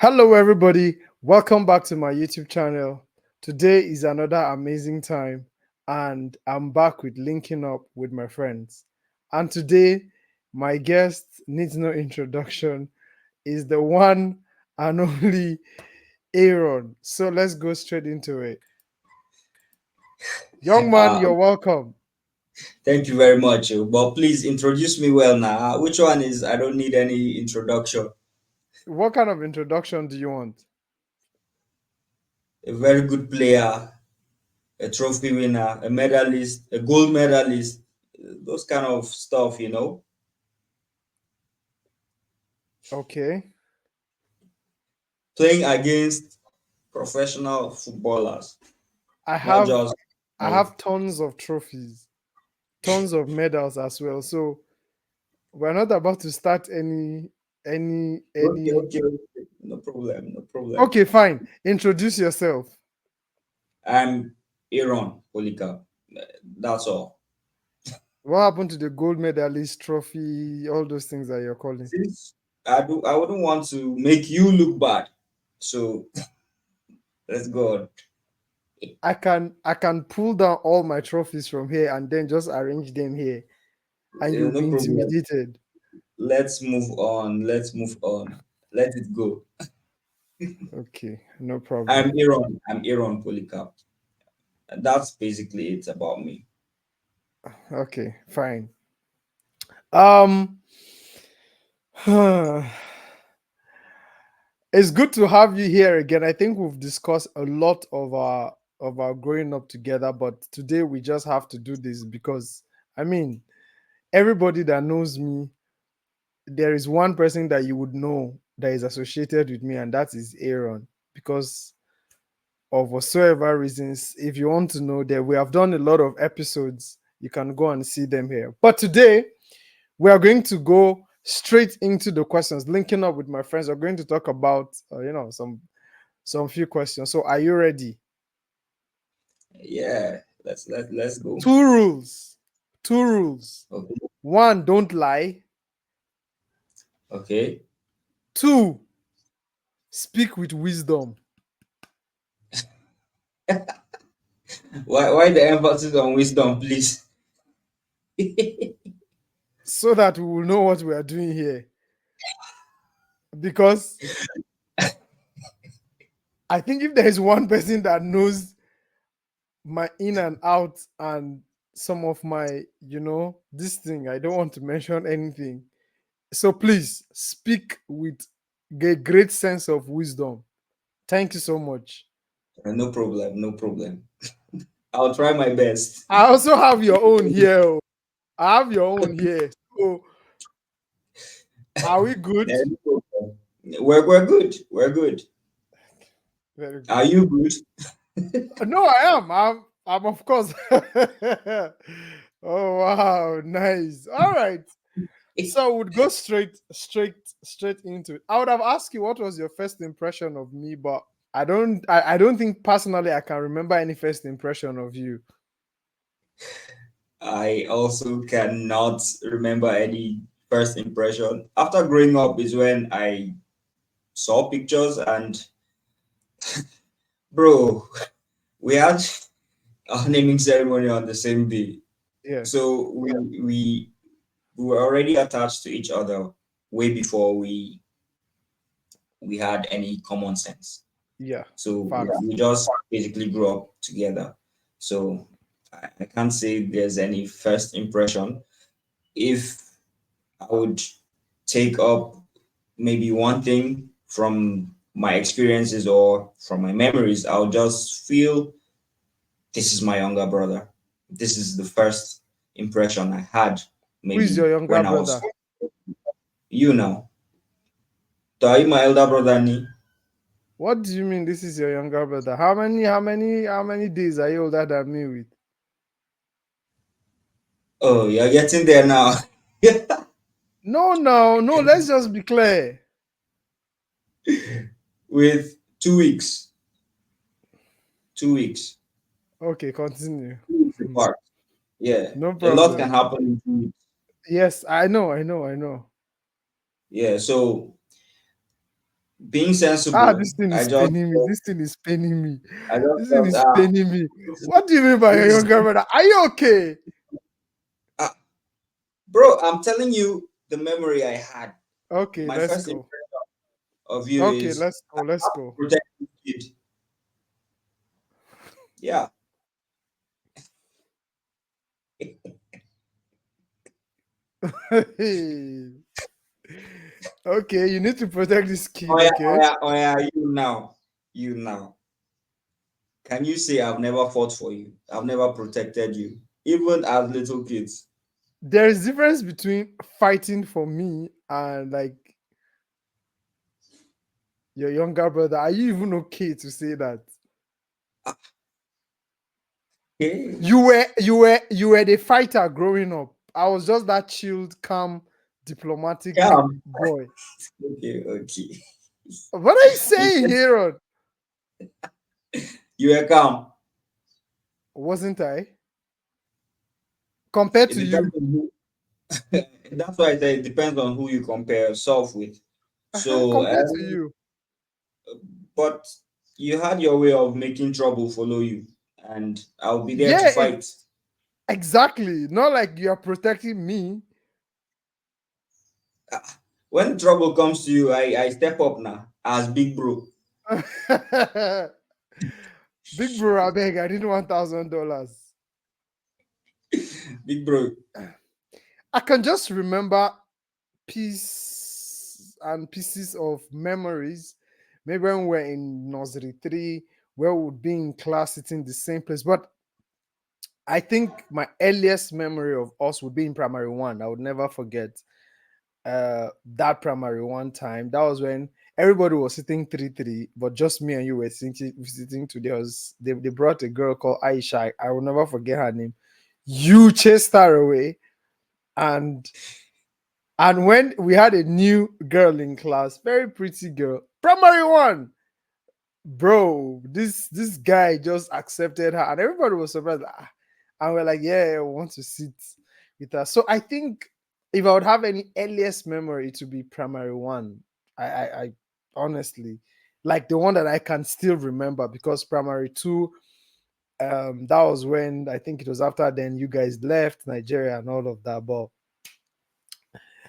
Hello, everybody. Welcome back to my YouTube channel. Today is another amazing time, and I'm back with linking up with my friends. And today, my guest needs no introduction, is the one and only Aaron. So let's go straight into it. Young man, Uh, you're welcome. Thank you very much. But please introduce me well now. Which one is I don't need any introduction? What kind of introduction do you want? A very good player, a trophy winner, a medalist, a gold medalist, those kind of stuff. Okay. Playing against professional footballers, I not have just I have tons of trophies, tons of medals as well. So we're not about to start any okay, any okay, okay. No problem, no problem. okay, fine. Introduce yourself. I'm Aaron Polycarp. That's all. What happened to the gold medalist trophy, all those things that you're calling? Since I wouldn't want to make you look bad. So let's go on. I can pull down all my trophies from here and then just arrange them here and you'll No be problem. intimidated. Let's move on. Let's move on. Let it go. Okay, no problem. I'm Aaron Polycarp. And that's basically it about me. Okay, fine. Um it's good to have you here again. I think we've discussed a lot of our growing up together, but today we just have to do this because I mean, everybody that knows me, there is one person that you would know that is associated with me, and that is Aaron. Because of whatsoever reasons, if you want to know that we have done a lot of episodes, you can go and see them here. But today we are going to go straight into the questions, linking up with my friends. We're going to talk about some few questions. So are you ready? Yeah, let's go. Two rules. Two rules. Okay. One, don't lie. Okay. Two, speak with wisdom Why the emphasis on wisdom, please? so that we will know what we are doing here. Because I think if there is one person that knows my in and out and some of my, this thing, I don't want to mention anything. So please speak with a great sense of wisdom. Thank you so much. No problem, no problem. I'll try my best. I also have your own here. Oh. I have your own here. So are we good? No problem. We're good. We're good. Very Are good. you good? No, I am. I'm of course. Oh wow, nice. All right. So we'd go straight into it. I would have asked you what was your first impression of me, but I don't think personally I can remember any first impression of you. I also cannot remember any first impression. After growing up is when I saw pictures and bro, we had our naming ceremony on the same day. Yes. So we were already attached to each other way before we had any common sense. Yeah. So Facts. we just basically grew up together. So I can't say there's any first impression. If I would take up maybe one thing from my experiences or from my memories, I'll just feel this is my younger brother. This is the first impression I had Who is your maybe younger when I was, brother? you know. So are you my elder brother, Ni? What do you mean this is your younger brother? How many days are you older than me with? Oh, you're getting there now. No, no, no, let's just be clear. With 2 weeks. 2 weeks. Okay, continue. 2 weeks apart. Yeah. No A lot problem. can happen in 2 weeks. Yes, I know. Yeah. So being Ah, sensible, this thing is paining me. This thing is paining me. I just This thing felt, is paining me. this is, What do you mean by this your is younger brother? Are you okay? ah, bro. I'm telling you the memory I had. Okay, My let's first go. impression of you Okay, is let's go. Let's go. protect this kid. Yeah. Okay, you need to protect this Oh kid, yeah, oh okay? yeah, oh yeah. You now. Can you say I've never fought for you? I've never protected you, even as little kids. There is difference between fighting for me and like your younger brother. Are you even okay to say that? Okay. You were the fighter growing up. I was just that chilled, calm, diplomatic Calm. boy. Okay, okay. What are you saying, Harold? You were calm. Wasn't I? Compared It to depends you. on who. That's why I say it depends on who you compare yourself with. Uh-huh, So, compared to you. but you had your way of making trouble follow you, and I'll be there to Yeah, fight. exactly. Not like you're protecting me. Ah, when trouble comes to you, I step up now as big bro. Big bro, I beg, I didn't $1,000. Big bro. I can just remember pieces and pieces of memories. Maybe when we were in nursery three, where we would be in class sitting the same place. But I think my earliest memory of us would be in primary one. I would never forget that primary one time. That was when everybody was sitting 3-3, but just me and you were sitting today. They brought a girl called Aisha. I will never forget her name. You chased her away, and when we had a new girl in class, very pretty girl, primary one, bro, this guy just accepted her, and everybody was surprised. Like, "Ah." And we're like, yeah, we want to sit with her. So I think if I would have any earliest memory to be primary one, I honestly like the one that I can still remember, because primary two, that was when I think it was after then you guys left Nigeria and all of that. But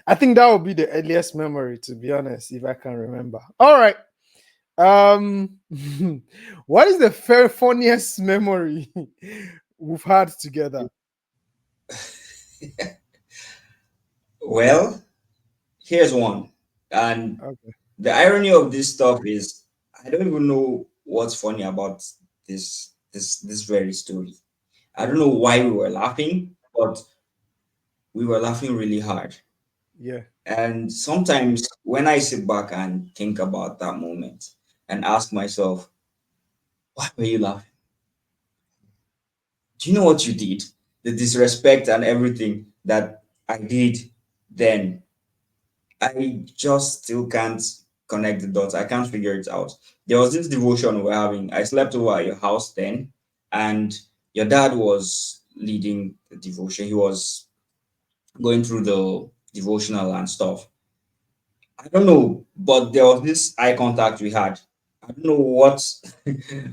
I think that would be the earliest memory, to be honest, if I can remember. All right. Um, what is the funniest memory we've had together? Well, here's one. And Okay. the irony of this stuff is I don't even know what's funny about this very story. I don't know why we were laughing, but we were laughing really hard. Yeah. And sometimes when I sit back and think about that moment and ask myself, why were you laughing? Do you know what you did? The disrespect and everything that I did then. I just still can't connect the dots. I can't figure it out. There was this devotion we were having. I slept over at your house then, and your dad was leading the devotion. He was going through the devotional and stuff. I don't know, but there was this eye contact we had. I don't know what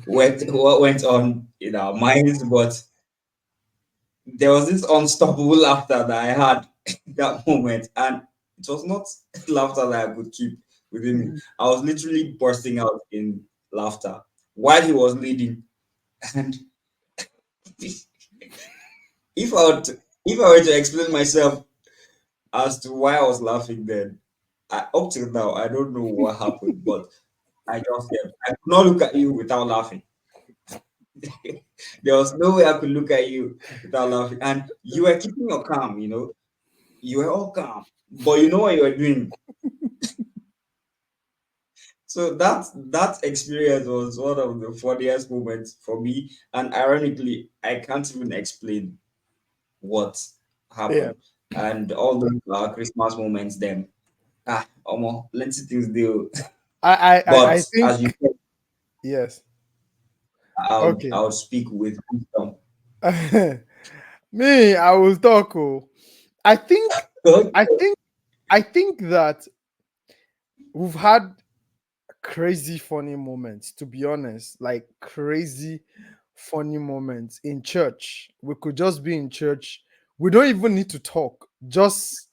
what went on in our minds, but there was this unstoppable laughter that I had that moment, and it was not laughter that I could keep within me. I was literally bursting out in laughter while he was leading. And if I were to, if I were to explain myself as to why I was laughing then, up till now I don't know what happened, but I just kept. I could not look at you without laughing. There was no way I could look at you without laughing, and you were keeping your calm. You were all calm, but you know what you were doing. So that experience was one of the funniest moments for me, and ironically, I can't even explain what Yeah. happened. And all those Christmas moments, then almost plenty things do. I But think as you said, yes. I Okay. would speak with wisdom. Me, I will talk. Oh, I think Okay. I think I think that we've had crazy funny moments, to be honest, like crazy funny moments in church. We could just be in church. We don't even need to talk. Just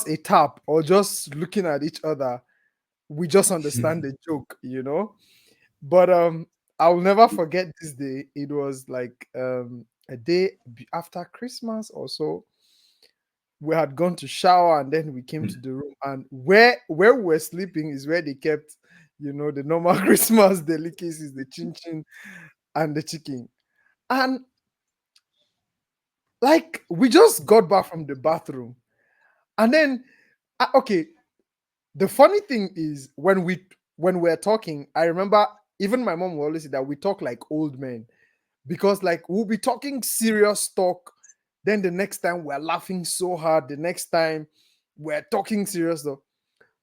a tap or just looking at each other. We just understand the joke, you know? But I'll never forget this day. It was like a day after Christmas or so. We had gone to shower and then we came to the room, and where we were sleeping is where they kept, the normal Christmas delicacies, the chin chin and the chicken. And like we just got back from the bathroom, and then okay, the funny thing is when we're talking, I remember even my mom will always say that we talk like old men, because like we'll be talking serious talk, then the next time we're laughing so hard, the next time we're talking serious stuff.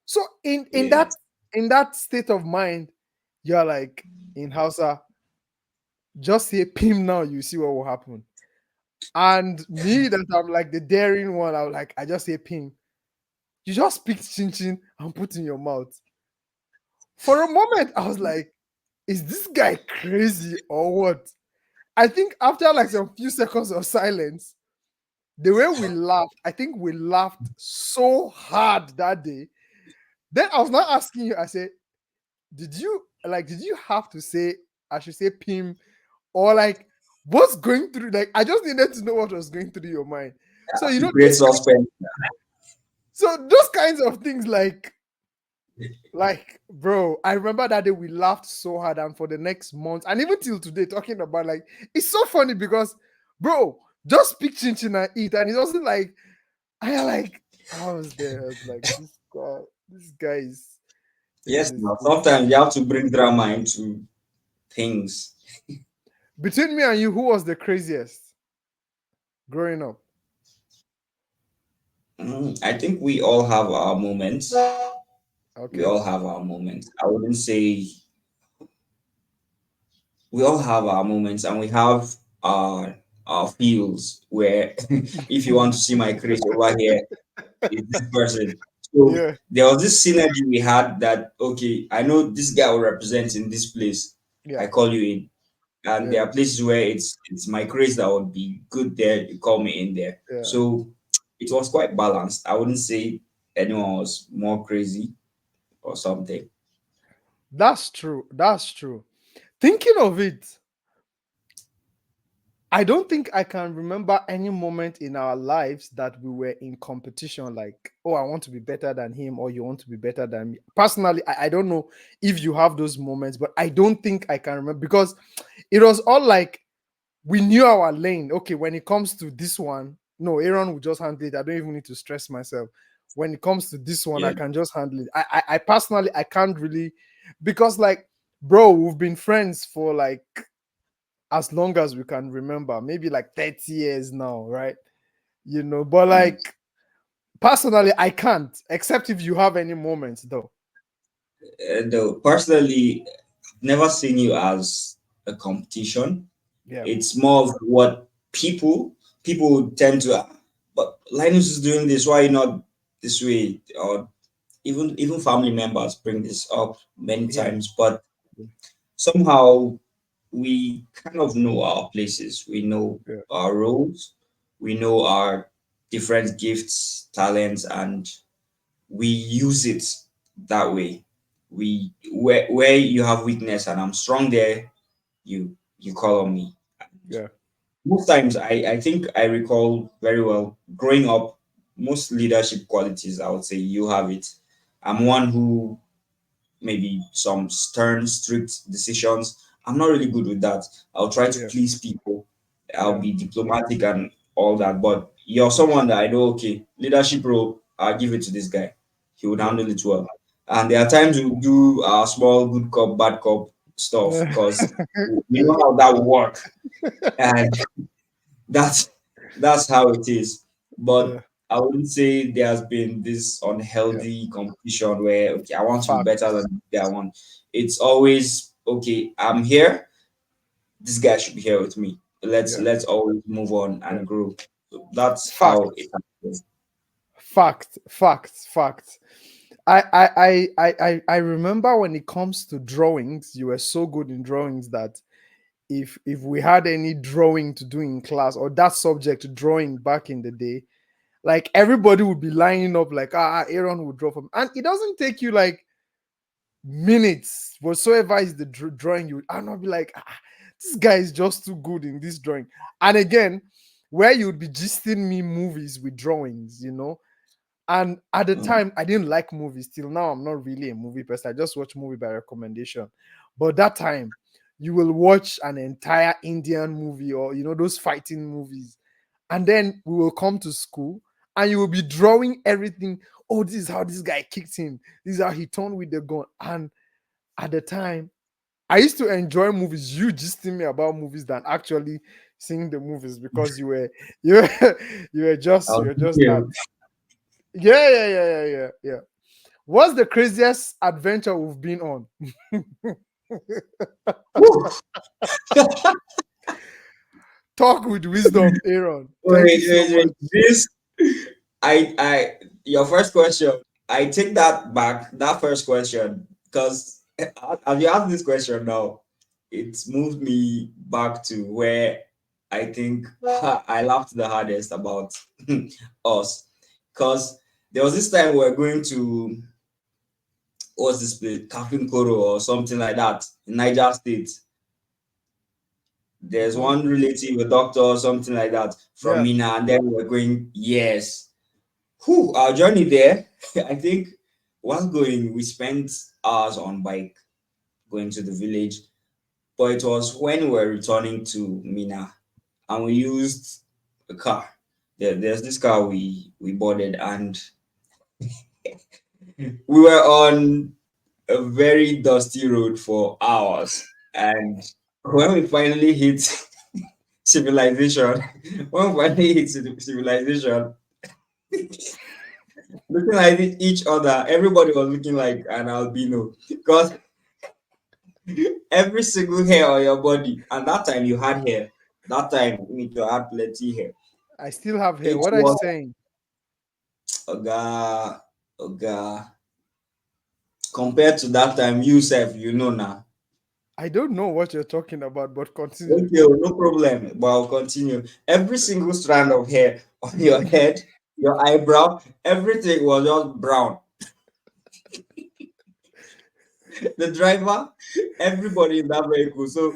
So in Yeah. that state of mind, you're like in Hausa, just say pim now, you see what will happen. And me, that I'm like the daring one, I just say pim. You just pick chin chin and put in your mouth. For a moment, I was like, is this guy crazy or what? I think after like some few seconds of silence, the way we laughed, I think we laughed so hard that day. Then I was not asking you, I said, did you have to say, I should say pim, or like what's going through, like I just needed to know what was going through your mind. So To create suspense. those kinds of things, like bro, I remember that day we laughed so hard, and for the next month and even till today talking about, like, it's so funny because bro, just pick chin chin and eat, and it wasn't like I was there, I was like, this guy Yes, is now sometimes you have to bring drama into things. between me and you, who was the craziest growing up? I think we all have our moments. We Okay. all have our moments. I wouldn't say we all have our moments, and we have our feels where if you want to see my craze over here, is this person. So Yeah, there was this synergy we had that okay, I know this guy will represent in this place. I yeah, call you in. And yeah, there are places where it's my craze that would be good there, you call me in there. yeah. So it was quite balanced. I wouldn't say anyone was more crazy or something. That's true. That's true. Thinking of it, I don't think I can remember any moment in our lives that we were in competition, like, oh, I want to be better than him, or you want to be better than me. Personally, I don't know if you have those moments, but I don't think I can remember, because it was all like we knew our lane. Okay, when it comes to this one, no, Aaron will just handle it. I don't even need to stress myself. When it comes to this one, I Yeah. can just handle it. I personally, I can't really, because like, bro, we've been friends for like as long as we can remember, maybe like 30 years now, right? But like personally, I can't, except if you have any moments though. Though personally, never seen you as a competition. Yeah, It's more of what people tend to. But Linus is doing this. Why not this way? Or even family members bring this up many yeah, times. But somehow we kind of know our places, we know yeah, our roles, we know our different gifts, talents, and we use it that way. We where you have weakness and I'm strong there, you call on me. yeah, Most times I think I recall very well growing up, most leadership qualities I would say you have it. I'm one who maybe some stern, strict decisions. I'm not really good with that. I'll try to yeah, please people. I'll yeah, be diplomatic and all that. But you're someone that I know, okay, leadership role, I'll give it to this guy. He would yeah, handle it well. And there are times we do small good cop, bad cop stuff yeah, because we know how that will work. And that's that's how it is. But yeah, I wouldn't say there has been this yeah. unhealthy competition where okay, I want to be better Facts. than the other one. It's always okay, I'm here, this guy should be here with me. Let's Yeah, let's always move on yeah. and grow. So that's how it Facts. happens. Facts. Facts. Facts. I remember when it comes to drawings, you were so good in drawings that if we had any drawing to do in class or that subject drawing back in the day, like everybody would be lining up like Aaron would draw from, and it doesn't take you like minutes whatsoever is the drawing. You and I'll be like, this guy is just too good in this drawing. And again, where you'd be gisting me movies with drawings, and at the Mm. time I didn't like movies. Till now I'm not really a movie person. I just watch movie by recommendation. But that time you will watch an entire Indian movie, or those fighting movies, and then we will come to school and you will be drawing everything. Oh, this is how this guy kicked him, this is how he turned with the gun. And at the time I used to enjoy movies, you gisting me about movies, than actually seeing the movies, because you were you I'll were give just that. you. Yeah. What's the craziest adventure we've been on? Woo! Talk with wisdom, Aaron. Thank you Wait, so wait, wait. much. This, your first question, I take that back, that first question, because as you ask this question now, it's moved me back to where I think I laughed the hardest about us. Because there was this time we were going to, what's this place, Kafin Koro or something like that in Niger State. There's Mhm. one relative, a doctor or something like that from Yeah. Mina, and then we're going, yes. Whew, our journey there, I think while going, we spent hours on bike going to the village, but it was when we were returning to Mina and we used a car. There's this car we boarded, and we were on a very dusty road for hours. And when we finally hit civilization, when we finally hit civilization, looking at each other, everybody was looking like an albino because every single hair on your body, and that time you had hair. That time you had plenty hair. I still have hair. It What are you was saying? oga, oga. Compared to that time, you self, now. I don't know what you're talking about, but continue. Okay, oh, no problem. But I'll continue. Every single strand of hair on your head, your eyebrow, everything was just brown. The driver, everybody in that vehicle. So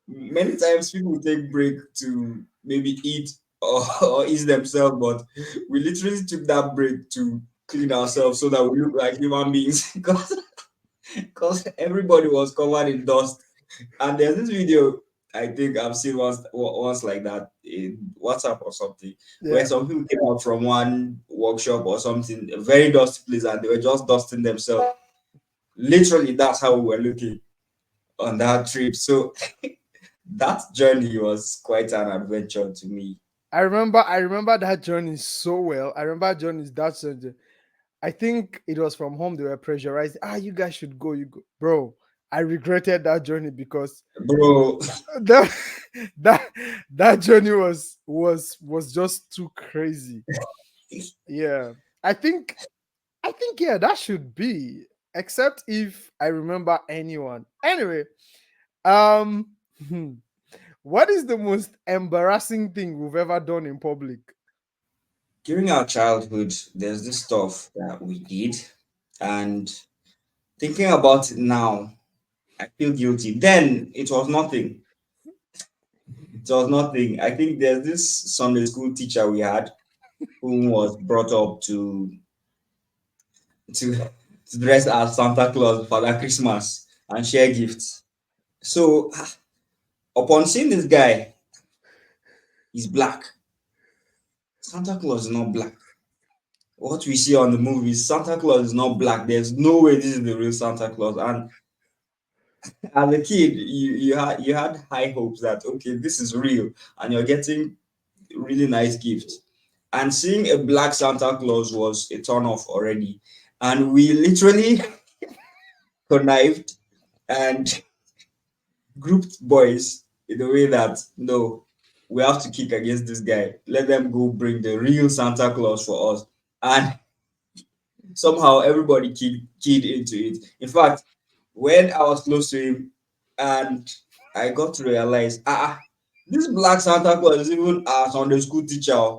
many times people will take break to maybe eat or ease themselves, but we literally took that break to clean ourselves so that we look like human beings because everybody was covered in dust. And there's this video I think I've seen once like that in WhatsApp or something, where Yeah. some people came out from one workshop or something, a very dusty place, and they were just dusting themselves. Literally, that's how we were looking on that trip. So that journey was quite an adventure to me. I remember that journey so well. I remember journeys that journey. I think it was from home they were pressurized. You guys should go. You go, bro. I regretted that journey because Bro, that that that journey was just too crazy. Yeah. I think yeah, that should be. Except if I remember anyone. Anyway, um what is the most embarrassing thing we've ever done in public? during our childhood, there's this stuff that we did, and thinking about it now, I feel guilty. Then it was nothing. It was nothing. I think there's this Sunday school teacher we had who was brought up to, to dress as Santa Claus for that Christmas and share gifts. So upon seeing this guy, he's black. Santa Claus is not black. What we see on the movies, Santa Claus is not black. There's no way this is the real Santa Claus. And as a kid, you had high hopes that okay, this is real, and you're getting really nice gifts. And seeing a black Santa Claus was a turn off already. And we literally connived and grouped boys in a way that no, we have to kick against this guy. Let them go bring the real Santa Claus for us. And Somehow everybody keyed into it. In fact, when I was close to him and I got to realize, this black Santa Claus is even a Sunday school teacher.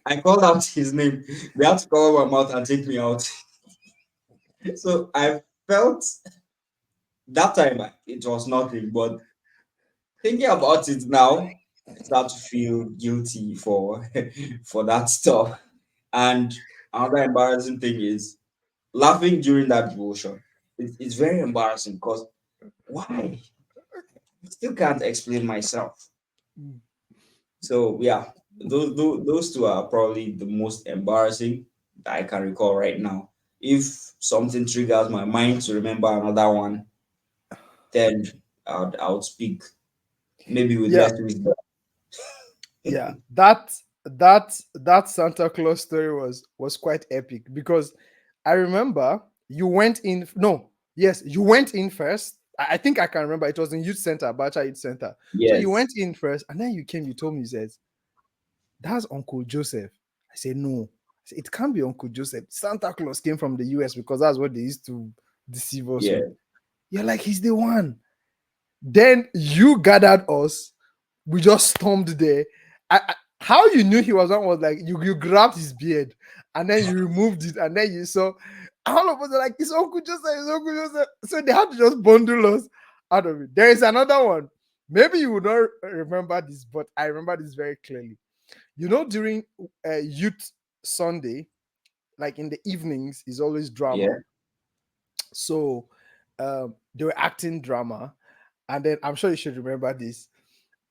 I called out his name. They had to cover my mouth and take me out. So I felt that time it was nothing, but thinking about it now, I start to feel guilty for for that stuff. And another embarrassing thing is laughing during that devotion. It's very embarrassing because why? I still can't explain myself. So yeah, those two are probably the most embarrassing that I can recall right now. If something triggers my mind to remember another one, then I would speak maybe with Yeah, less wisdom. yeah. That Santa Claus story was quite epic because I remember you went in. No, yes, you went in first. I think I can remember it was in youth center, Bacha Youth Center. So you went Yes. in first, and then you came. You told me, you said, "That's Uncle Joseph." I said, "No." I said, "It can't be Uncle Joseph. Santa Claus came from the US because that's what they used to deceive us with." Yeah. You're like, "He's the one." Then you gathered us. We just stormed there. How you knew he was one was like you grabbed his beard and then you removed it and then you saw all of us are like, it's Uncle Joseph, it's Uncle Joseph. So they had to just bundle us out of it. There is another one. Maybe you would not remember this, but I remember this very clearly. You know, during Youth Sunday, like in the evenings, is always drama. Yeah. So they were acting drama, and then I'm sure you should remember this.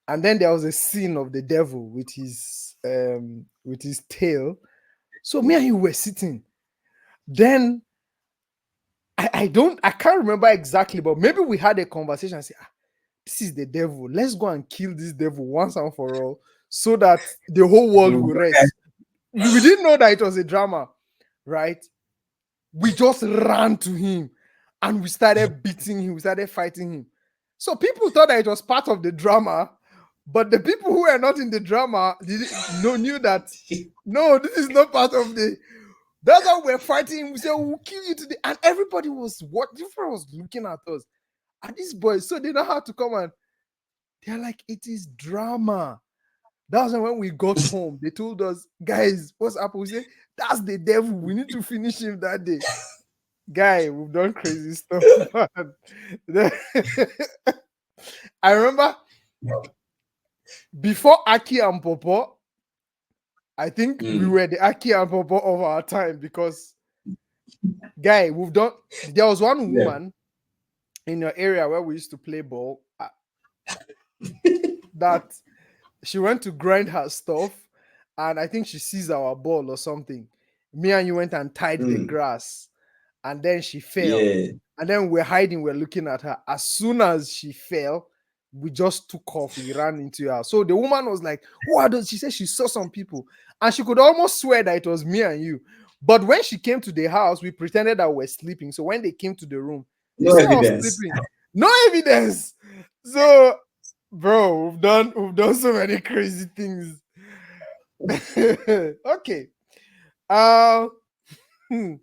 And then there was a scene of the devil with his tail. So me and you were sitting. Then I can't remember exactly, but maybe we had a conversation and say, this is the devil. Let's go and kill this devil once and for all, so that the whole world will rest. We didn't know that it was a drama, right? We just ran to him and we started beating him, we started fighting him. So people thought that it was part of the drama, but the people who were not in the drama knew that no, this is not part of the. That's how we're fighting him. We said we'll kill you today, and everybody was what different was looking at us. And these boys, so they know how to come and they're like, it is drama. That was when we got home. They told us, guys, what's up? We said, that's the devil. We need to finish him that day. Guy, we've done crazy stuff, man. I remember before Aki and Popo, I think we Mm. were the Aki and Popo of our time because, guy, we've done. There was one Yeah. woman in your area where we used to play ball that she went to grind her stuff, and I think she sees our ball or something. Me and you went and tied the Mm. grass, and then she fell. Yeah. And then we're hiding, we're looking at her. As soon as she fell, we just took off. We ran into her. So the woman was like, who are those? She said she saw some people. And she could almost swear that it was me and you. But when she came to the house, we pretended that we were sleeping. So when they came to the room, they No said I was evidence. sleeping. No evidence. So, bro, we've done so many crazy things. Okay. Uh, hmm.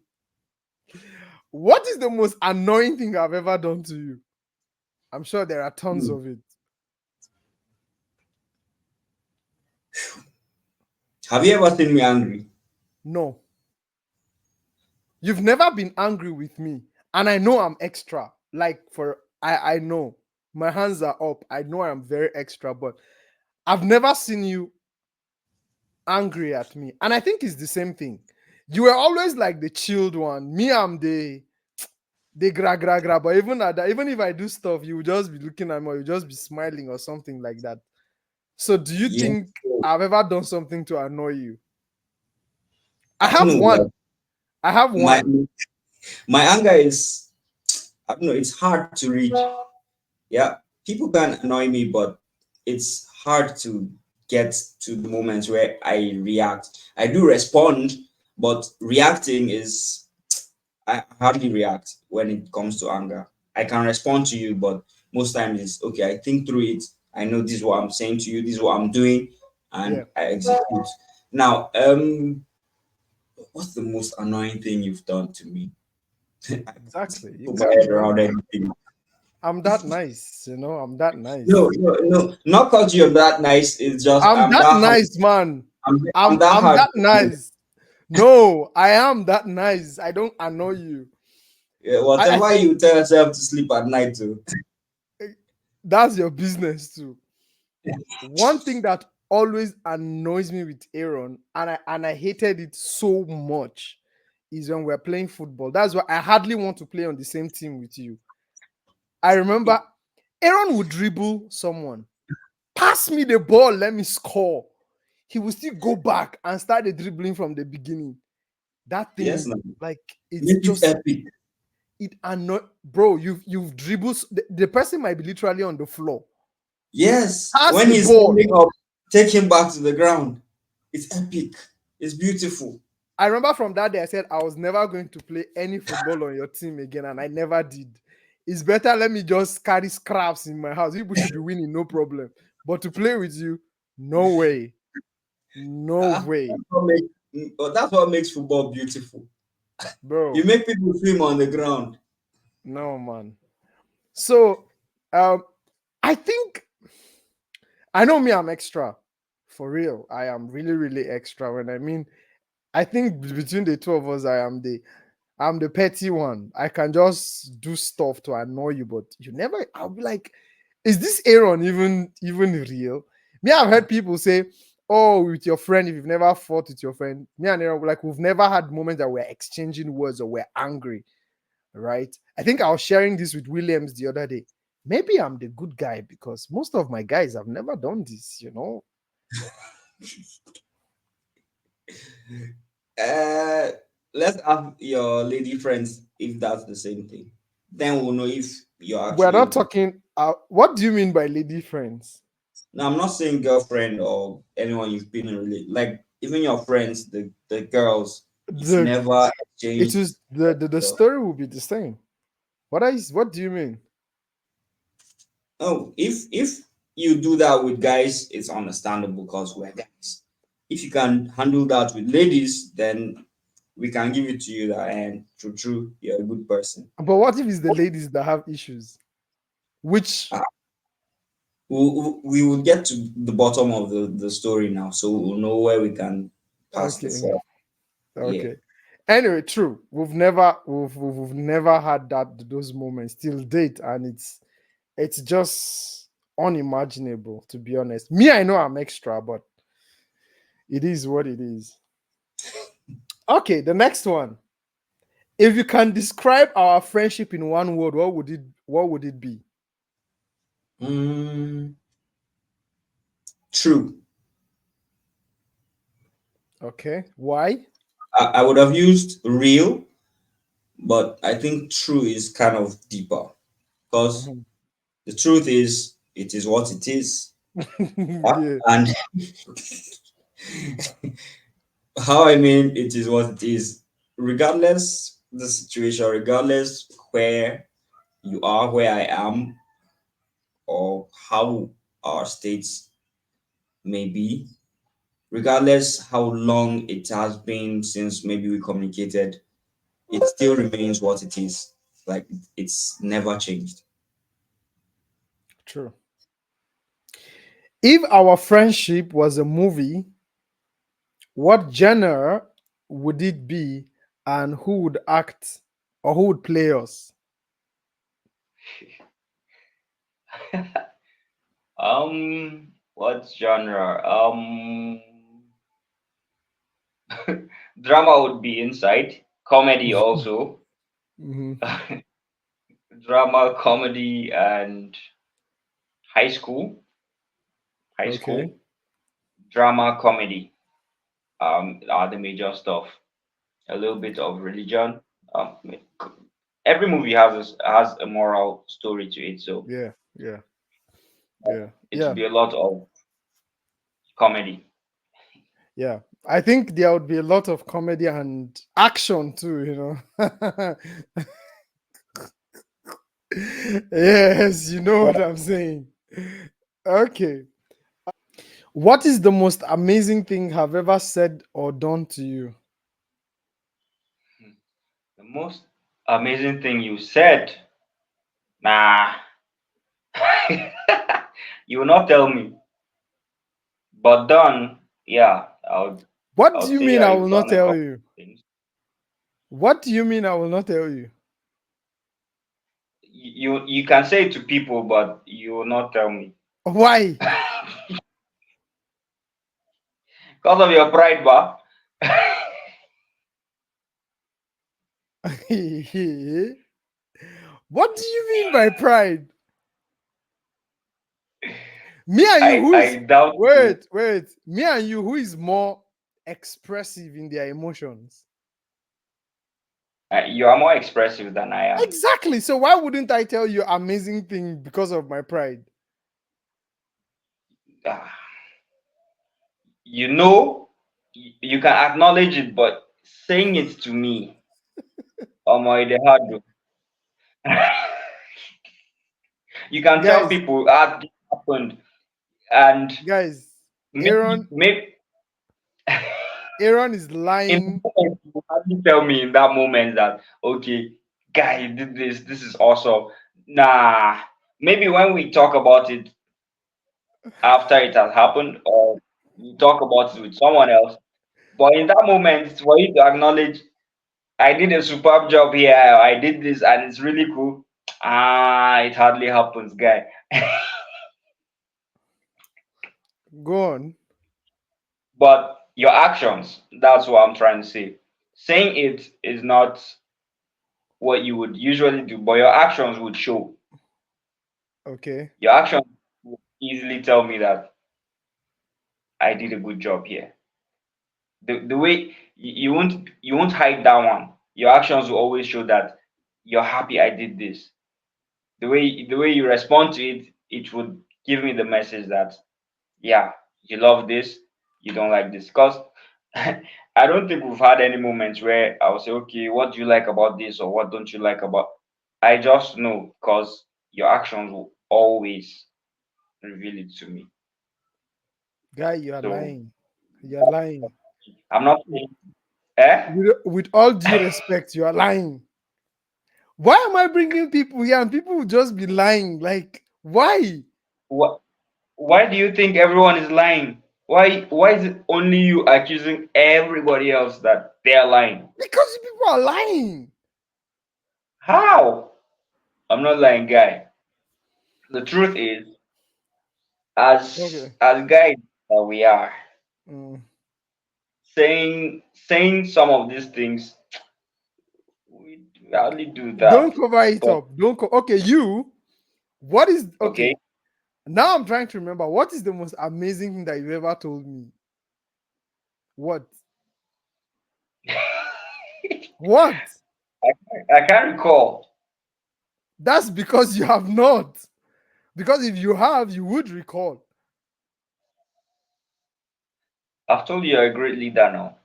What is the most annoying thing I've ever done to you? I'm sure there are tons Mm. of it. Have you ever seen me angry? No, you've never been angry with me, and I know I'm extra. Like I know my hands are up. I know I'm very extra, but I've never seen you angry at me, and I think it's the same thing. You were always like the chilled one. Me, I'm the gra gra gra. But even at that, even if I do stuff, you will just be looking at me, or you just be smiling or something like that. So, do you Yeah. think I've ever done something to annoy you? I I don't have know. one. Like I have my one. my anger is, I don't know. It's hard to read. Yeah. People can annoy me, but it's hard to get to the moments where I react. I do respond, but reacting is, I hardly react when it comes to anger. I can respond to you, but most times it's okay. I think through it. I know this is what I'm saying to you. This is what I'm doing, and I execute. Now, What's the most annoying thing you've done to me? I can't Exactly. You put my can't head around remember. anything. I'm that nice, I'm that No, nice. no, no. Not because you're that nice. It's just I'm I'm that that hard. nice, man. I'm that I'm hard. that nice. No, I am that nice. I don't annoy you. Yeah, I whatever think you tell yourself to sleep at night to. that's your business too. One thing that always annoys me with Aaron, and I hated it so much, is when we're playing football. That's why I hardly want to play on the same team with you. I remember Aaron would dribble someone, pass me the ball, let me score. He will still go back and start the dribbling from the beginning. That Yes, thing, no. like, it's Make it just epic. it annoy, bro. You've dribbled the person might be literally on the floor. Yes. Pass When the he's ball. standing up, take him back to the ground. It's epic. It's beautiful. I remember from that day I said I was never going to play any football on your team again, and I never did. It's better let me just carry scraps in my house. People should be winning, no problem. But to play with you, no way. No way, That's what makes football beautiful. You bro. make people swim on the ground. No, man. So, um, I think I know me. I'm extra, for real. I am really, really extra. When I mean, I think between the two of us, I'm the petty one. I can just do stuff to annoy you, but you never. I'll be like, is this Aaron even real? Me, I've heard people say, "Oh, with your friend, if you've never fought with your friend, me and Aaron, like we've never had moments that we're exchanging words or we're angry." Right? I think I was sharing this with Williams the other day. Maybe I'm the good guy because most of my guys have never done this. Uh, let's ask your lady friends if that's the same thing. Then we'll know if you're We're actually a not good. talking. What do you mean by lady friends? Now, I'm not saying girlfriend or anyone you've been in like even your friends, the girls, you've The never it exchanged. is the story will be the same. What do you mean? Oh, if you do that with guys, it's understandable because we're guys. If you can handle that with ladies, then we can give it to you that and true, you're a good person. But what if it's the ladies that have issues? Which Uh, we will get to the bottom of the story now, so we'll know where we can pass the okay, fall. Yeah. okay. Anyway, true. We've never had those moments till date, and it's just unimaginable, to be honest. Me, I know I'm extra, but it is what it is. Okay, the next one. If you can describe our friendship in one word, what would it be? Mm, true. Okay. Why? I would have used real, but I think true is kind of deeper because Mhm. the truth is it is what it is. Yeah. And how I mean it is what it is, regardless the situation, regardless where you are, where I am, or how our states may be, regardless how long it has been since maybe we communicated, it still remains what it is. Like it's never changed. True. If our friendship was a movie, what genre would it be, and who would act or who would play us? What genre? Drama would be inside. Comedy also. Mhm. Drama, comedy, and high school. High Okay. school. Drama, comedy. Are the major stuff. A little bit of religion. Um, every movie has a moral story to it, so Yeah. Yeah. Yeah. it would Yeah. be a lot of comedy. Yeah. I think there would be a lot of comedy and action too. Yes, you know what I'm saying. Okay. What is the most amazing thing I've ever said or done to you? The most amazing thing you said. Nah. You will not tell me. But done, yeah, I What do would you say mean yeah, I you've will not done a tell couple you? of things. What do you mean I will not tell you? You can say it to people, but you will not tell me. Why? Because of your pride, ba. What do you mean by pride? Me and you, who I is doubt you. wait. Me and you, who is more expressive in their emotions? You are more expressive than I am. Exactly. So why wouldn't I tell you amazing thing because of my pride? Ah, you know, you can acknowledge it, but saying it to me, oh my, the hard. You can tell Guys, people, ah, this happened, and guys, maybe, Aaron, maybe Aaron is in the lying. moment, you hardly tell me in that moment that, okay, guy, you did this. This is awesome. Nah, maybe when we talk about it after it has happened, or you talk about it with someone else. But in that moment, it's for you to acknowledge, I did a superb job here. I did this, and it's really cool. Ah, it hardly happens, guy. Go on. But your actions, that's what I'm trying to say. Saying it is not what you would usually do, but your actions would show. Okay. Your actions would easily tell me that I did a good job here. The way you won't hide that one. Your actions will always show that you're happy I did this. The way you respond to it, it would give me the message that yeah, you love this, you don't like this. Because I don't think we've had any moments where I'll say, okay, what do you like about this or what don't you like about. I just know because your actions will always reveal it to me. Guy, you are So lying. You are lying. I'm not saying eh? With all due respect, you are lying. Why am I bringing people here and people will just be lying? Like, why? What why do you think everyone is lying? Why is it only you accusing everybody else that they're lying? Because you people are lying. How? I'm not lying, guy. The truth is, as Okay. as guys that we are, Mm. saying some of these things, we hardly do Don't that. cover it But up. Don't okay, you. What is okay, okay? Now I'm trying to remember what is the most amazing thing that you ever told me? What? What? I can't recall. That's because you have not. Because if you have, you would recall. I've told you you're a great leader now.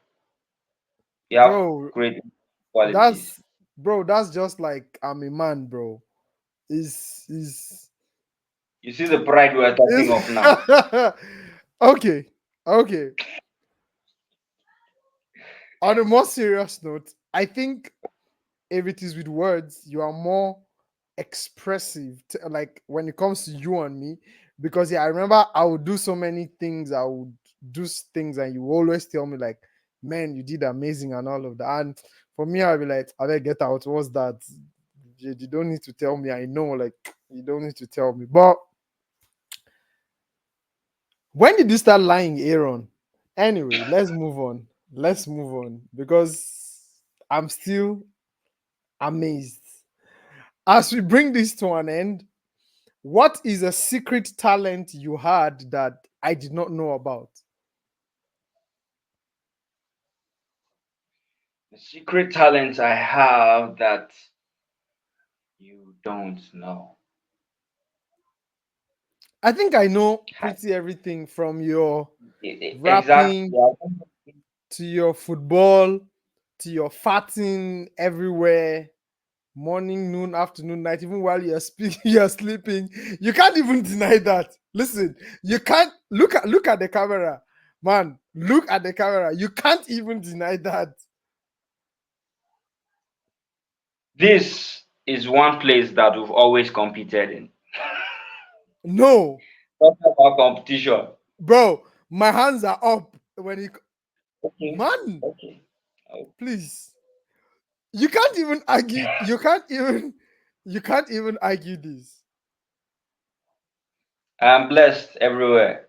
You have Bro, great qualities. that's that's just like I'm a man, bro. Is You see the pride we're talking is of now. okay. Okay. On a more serious note, I think if it is with words, you are more expressive like when it comes to you and me. Because yeah, I remember I would do so many things, I would do things, and you always tell me like, man, you did amazing and all of that. And for me, I'll be like, I better get out. What's that? You don't need to tell me. I know, like, you don't need to tell me. But when did you start lying, Aaron? Anyway, let's move on. Let's move on because I'm still amazed. As we bring this to an end, what is a secret talent you had that I did not know about? The secret talents I have that you don't know. I think I know pretty everything from your Exactly. rapping to your football to your farting everywhere, morning, noon, afternoon, night, even while you're speaking, you're sleeping. You can't even deny that. Listen, you can't look at the camera, man. Look at the camera. You can't even deny that. This is one place that we've always competed in. No, Talk about competition. bro, my hands are up when you Okay, man, okay. Oh, please. You can't even argue. You can't even argue this. I'm blessed everywhere.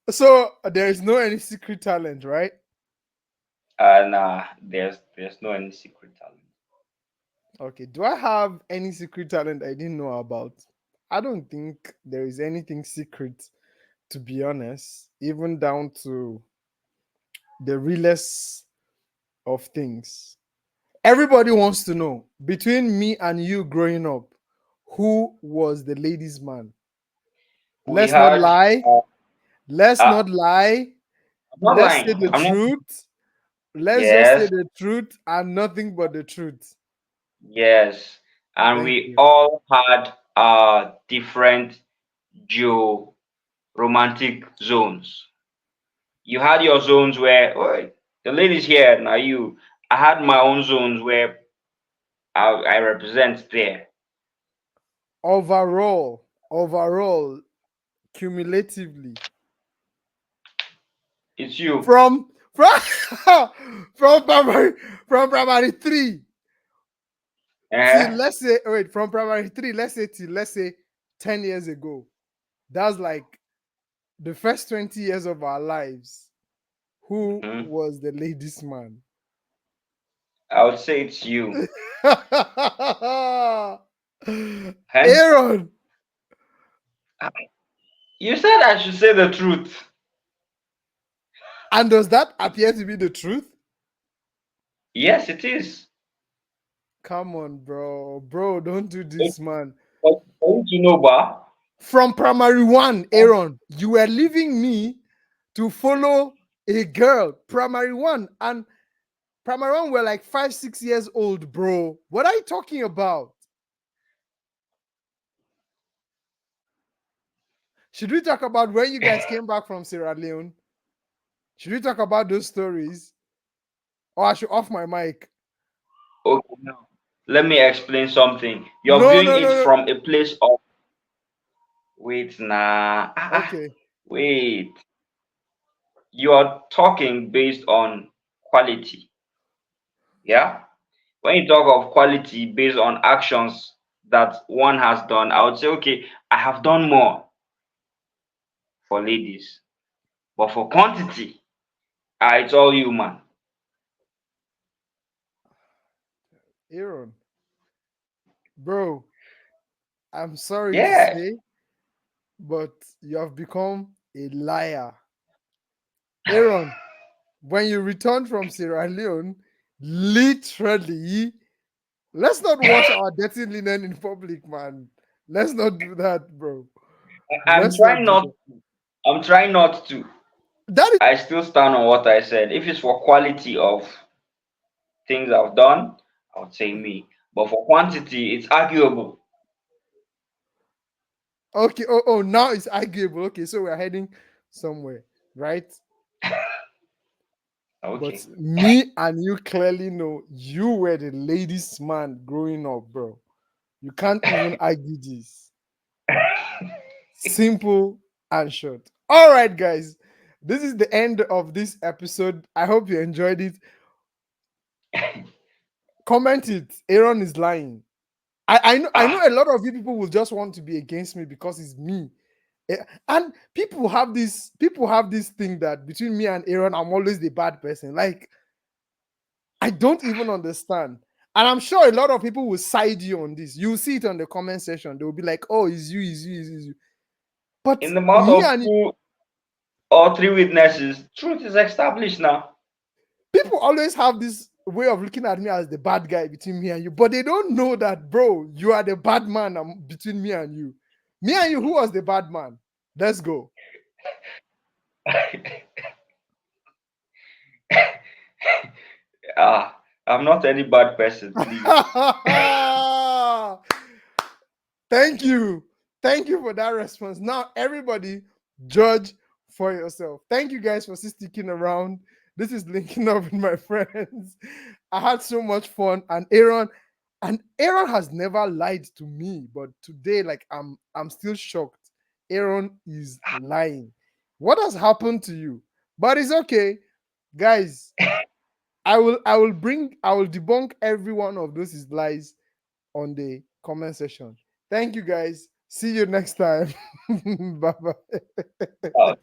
So there is no any secret talent, right? And there's no any secret talent. Okay. Do I have any secret talent I didn't know about? I don't think there is anything secret, to be honest, even down to the realest of things. Everybody wants to know between me and you growing up, who was the ladies' man? We Let's not had lie. Let's uh not lie. I'm not Let's say lying. the I'm not truth. Let's just say yes, the truth and nothing but the truth. yes. And Thank we you. all had different geo romantic zones. You had your zones where oh, the ladies here, now you. I had my own zones where I represent there. Overall, cumulatively, It's you. from from primary three till Eh? let's say wait from primary three let's say 10 years ago. That's like the first 20 years of our lives. Who Mhm. was the ladies' man? I would say it's you. Hence, Aaron, you said I should say the truth. and does that appear to be the truth? Yes, it is. Come on, bro, don't do this, man. But for you to know, ba, From primary one, Aaron, you were leaving me to follow a girl. Primary one, and primary one were like 5, 6 years old, bro. What are you talking about? Should we talk about when you guys came back from Sierra Leone? Should we talk about those stories? Or I should off my mic? okay, now let me explain something. You're No, viewing no, it no, no. from a place of wait, nah, Okay. wait. You are talking based on quality. Yeah. When you talk of quality based on actions that one has done, I would say, okay, I have done more for ladies, but for quantity, it's all human. Aaron, bro, I'm sorry to Yeah. say, but you have become a liar. Aaron, when you returned from Sierra Leone, literally, let's not wash our dirty linen in public, man. Let's not do that, bro. I'm Let's not trying do not. that. I'm trying not to. That is I still stand on what I said. If it's for quality of things I've done, I would say me. But for quantity, it's arguable. okay. Oh, now it's arguable. Okay, so we're heading somewhere, right? But Okay. me and you clearly know you were the ladies' man growing up, bro. You can't even argue this. Simple and short. All right, guys. This is the end of this episode. I hope you enjoyed it. Comment it. Aaron is lying. I know Ah, a lot of you people will just want to be against me because it's me. And people have this thing that between me and Aaron, I'm always the bad person. Like, I don't even understand. And I'm sure a lot of people will side you on this. You'll see it on the comment section. They'll be like, oh, it's you. But in the mouth me of and two or three witnesses, truth is established now. people always have this way of looking at me as the bad guy between me and you, but they don't know that, bro, you are the bad man between me and you. Me and you, who was the bad man? Let's go. I'm not any bad person, please. Thank you. Thank you for that response. Now, everybody, judge for yourself. Thank you guys for sticking around. This is linking up with my friends. I had so much fun, and Aaron has never lied to me, but today, like, I'm still shocked. Aaron is lying. What has happened to you? But it's okay, guys. I will debunk every one of those his lies on the comment section. Thank you, guys. See you next time. Bye bye. Oh,